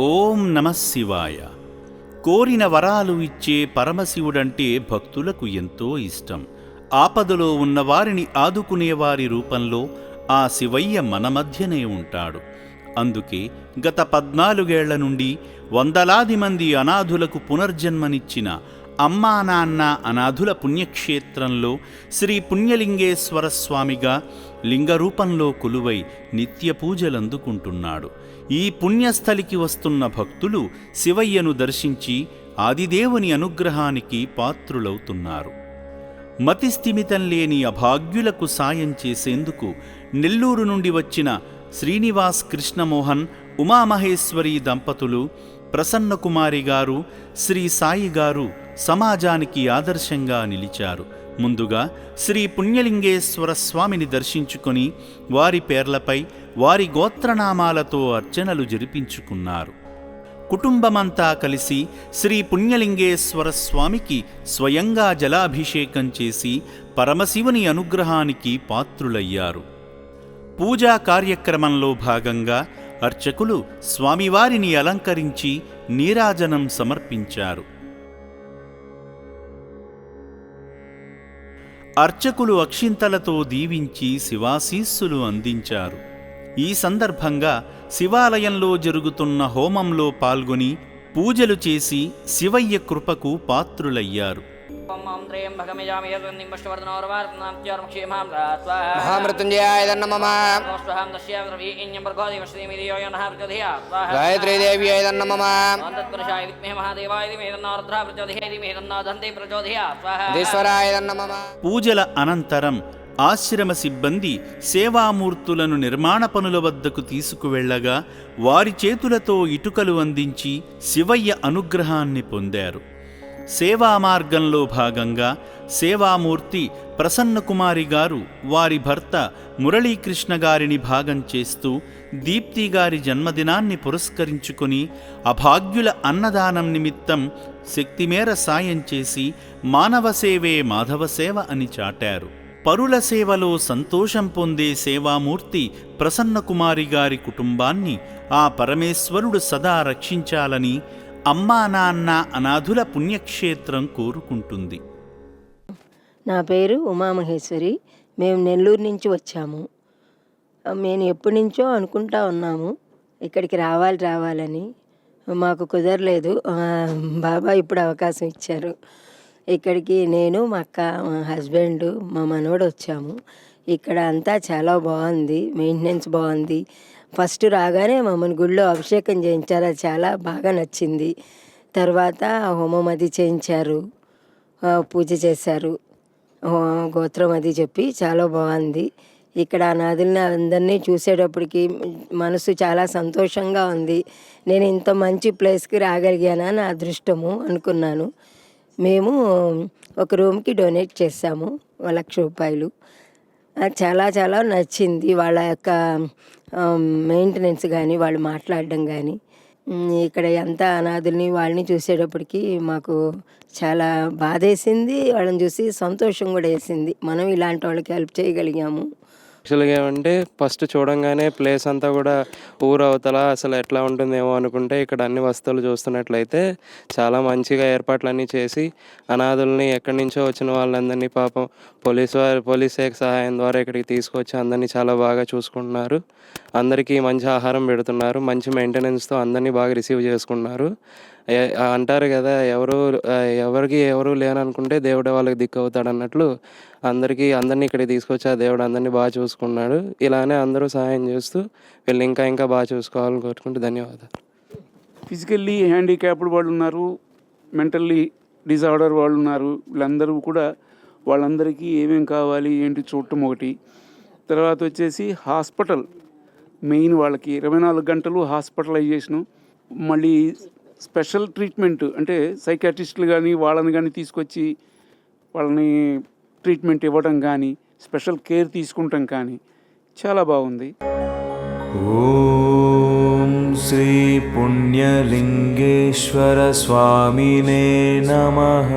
ఓం నమః శివాయ. కోరిన వరాలు ఇచ్చే పరమశివుడంటే భక్తులకు ఎంతో ఇష్టం. ఆపదలో ఉన్నవారిని ఆదుకునేవారి రూపంలో ఆ శివయ్య మన మధ్యనే ఉంటాడు. అందుకే గత 14 నుండి వందలాది మంది అనాథులకు పునర్జన్మనిచ్చిన అమ్మా నాన్న అనాథుల పుణ్యక్షేత్రంలో శ్రీ పుణ్యలింగేశ్వర స్వామిగా లింగరూపంలో కొలువై నిత్య పూజలందుకుంటున్నాడు. ఈ పుణ్యస్థలికి వస్తున్న భక్తులు శివయ్యను దర్శించి ఆదిదేవుని అనుగ్రహానికి పాత్రులవుతున్నారు. మతిస్థిమితం లేని అభాగ్యులకు సాయం చేసేందుకు నెల్లూరు నుండి వచ్చిన శ్రీనివాస్ కృష్ణమోహన్ ఉమామహేశ్వరి దంపతులు, ప్రసన్నకుమారి గారు, శ్రీ సాయి గారు సమాజానికి ఆదర్శంగా నిలిచారు. ముందుగా శ్రీ పుణ్యలింగేశ్వర స్వామిని దర్శించుకొని వారి పేర్లపై వారి గోత్రనామాలతో అర్చనలు జరిపించుకున్నారు. కుటుంబమంతా కలిసి శ్రీ పుణ్యలింగేశ్వర స్వామికి స్వయంగా జలాభిషేకం చేసి పరమశివుని అనుగ్రహానికి పాత్రులయ్యారు. పూజా కార్యక్రమంలో భాగంగా అర్చకులు స్వామివారిని అలంకరించి నీరాజనం సమర్పించారు. అర్చకులు అక్షింతలతో దీవించి శివాశీస్సులు అందించారు. ఈ సందర్భంగా శివాలయంలో జరుగుతున్న హోమంలో పాల్గొని పూజలు చేసి శివయ్య కృపకు పాత్రులయ్యారు. మహామృత్యుంజయాయ నమః. గాయత్రీ దేవ్యాయ నమః. ఈశ్వరాయ నమః. పూజల అనంతరం ఆశ్రమ సిబ్బంది సేవామూర్తులను నిర్మాణ పనుల వద్దకు తీసుకువెళ్లగా వారి చేతులతో ఇటుకలు అందించి శివయ్య అనుగ్రహాన్ని పొందారు. సేవా మార్గంలో భాగంగా సేవామూర్తి ప్రసన్నకుమారి గారు వారి భర్త మురళీకృష్ణ గారిని భాగం చేస్తూ దీప్తి గారి జన్మదినాన్ని పురస్కరించుకొని అభాగ్యుల అన్నదానం నిమిత్తం శక్తిమేర సాయం చేసి మానవ సేవే మాధవ సేవ అని చాటారు. పరుల సేవలో సంతోషం పొందే సేవామూర్తి ప్రసన్నకుమారి గారి కుటుంబాన్ని ఆ పరమేశ్వరుడు సదా రక్షించాలని అమ్మా నాన్న అనాథుల పుణ్యక్షేత్రం కోరుకుంటుంది. నా పేరు ఉమామహేశ్వరి. మేము నెల్లూరు నుంచి వచ్చాము. మేము ఎప్పటి నుంచో అనుకుంటా ఉన్నాము ఇక్కడికి రావాలని. మాకు కుదరలేదు. బాబా ఇప్పుడు అవకాశం ఇచ్చారు. ఇక్కడికి నేను, మా అక్క, మా హస్బెండ్, మా మనవడు వచ్చాము. ఇక్కడ అంతా చాలా బాగుంది, మెయింటెనెన్స్ బాగుంది. ఫస్ట్ రాగానే మమ్మల్ని గుళ్ళో అభిషేకం చేయించారు, అది చాలా బాగా నచ్చింది. తర్వాత హోమం అది చేయించారు, పూజ చేశారు, గోత్రం అది చెప్పి చాలా బాగుంది. ఇక్కడ అనాథుల్ని అందరినీ చూసేటప్పటికి మనసు చాలా సంతోషంగా ఉంది. నేను ఇంత మంచి ప్లేస్కి రాగలిగానా, నా అదృష్టము అనుకున్నాను. మేము ఒక రూమ్కి డొనేట్ చేసాము 1,00,000 రూపాయలు. చాలా చాలా నచ్చింది. వాళ్ళ యొక్క మెయింటెనెన్స్ కానీ, వాళ్ళు మాట్లాడడం కానీ, ఇక్కడ ఎంత అనాథుల్ని వాళ్ళని చూసేటప్పటికి మాకు చాలా బాధేసింది. వాళ్ళని చూసి సంతోషం కూడా వేసింది. మనం ఇలాంటి వాళ్ళకి హెల్ప్ చేయగలిగాము. యాక్చువల్గా ఏమంటే ఫస్ట్ చూడంగానే ప్లేస్ అంతా కూడా ఊరు అవతల అసలు ఎట్లా ఉంటుందేమో అనుకుంటే ఇక్కడ అన్ని వస్తువులు చూస్తున్నట్లయితే చాలా మంచిగా ఏర్పాట్లన్నీ చేసి అనాథుల్ని ఎక్కడి నుంచో వచ్చిన వాళ్ళందరినీ పాపం పోలీస్ శాఖ సహాయం ద్వారా ఇక్కడికి తీసుకొచ్చి అందరినీ చాలా బాగా చూసుకుంటున్నారు. అందరికీ మంచి ఆహారం పెడుతున్నారు. మంచి మెయింటెనెన్స్తో అందరినీ బాగా రిసీవ్ చేసుకుంటున్నారు. అంటారు కదా, ఎవరికి ఎవరు లేననుకుంటే దేవుడే వాళ్ళకి దిక్కు అవుతాడు అన్నట్లు అందరినీ ఇక్కడికి తీసుకొచ్చి ఆ దేవుడు అందరినీ బాగా చూసుకున్నాడు. ఇలానే అందరూ సహాయం చేస్తూ వీళ్ళు ఇంకా బాగా చూసుకోవాలని కోరుకుంటూ ధన్యవాదాలు. ఫిజికల్లీ హ్యాండిక్యాప్డ్ వాళ్ళు ఉన్నారు, మెంటల్లీ డిజార్డర్ వాళ్ళు ఉన్నారు. వీళ్ళందరూ కూడా వాళ్ళందరికీ ఏమేం కావాలి ఏంటి చూడటం ఒకటి. తర్వాత వచ్చేసి హాస్పిటల్ మెయిన్, వాళ్ళకి 24 గంటలు హాస్పిటలైజేషను, మళ్ళీ స్పెషల్ ట్రీట్మెంట్ అంటే సైకాట్రిస్టులు కానీ వాళ్ళని కానీ తీసుకొచ్చి వాళ్ళని ట్రీట్మెంట్ ఇవ్వడం కానీ, స్పెషల్ కేర్ తీసుకుంటాం కానీ చాలా బాగుంది. ఓం శ్రీ పుణ్యలింగేశ్వర స్వామినే నమః.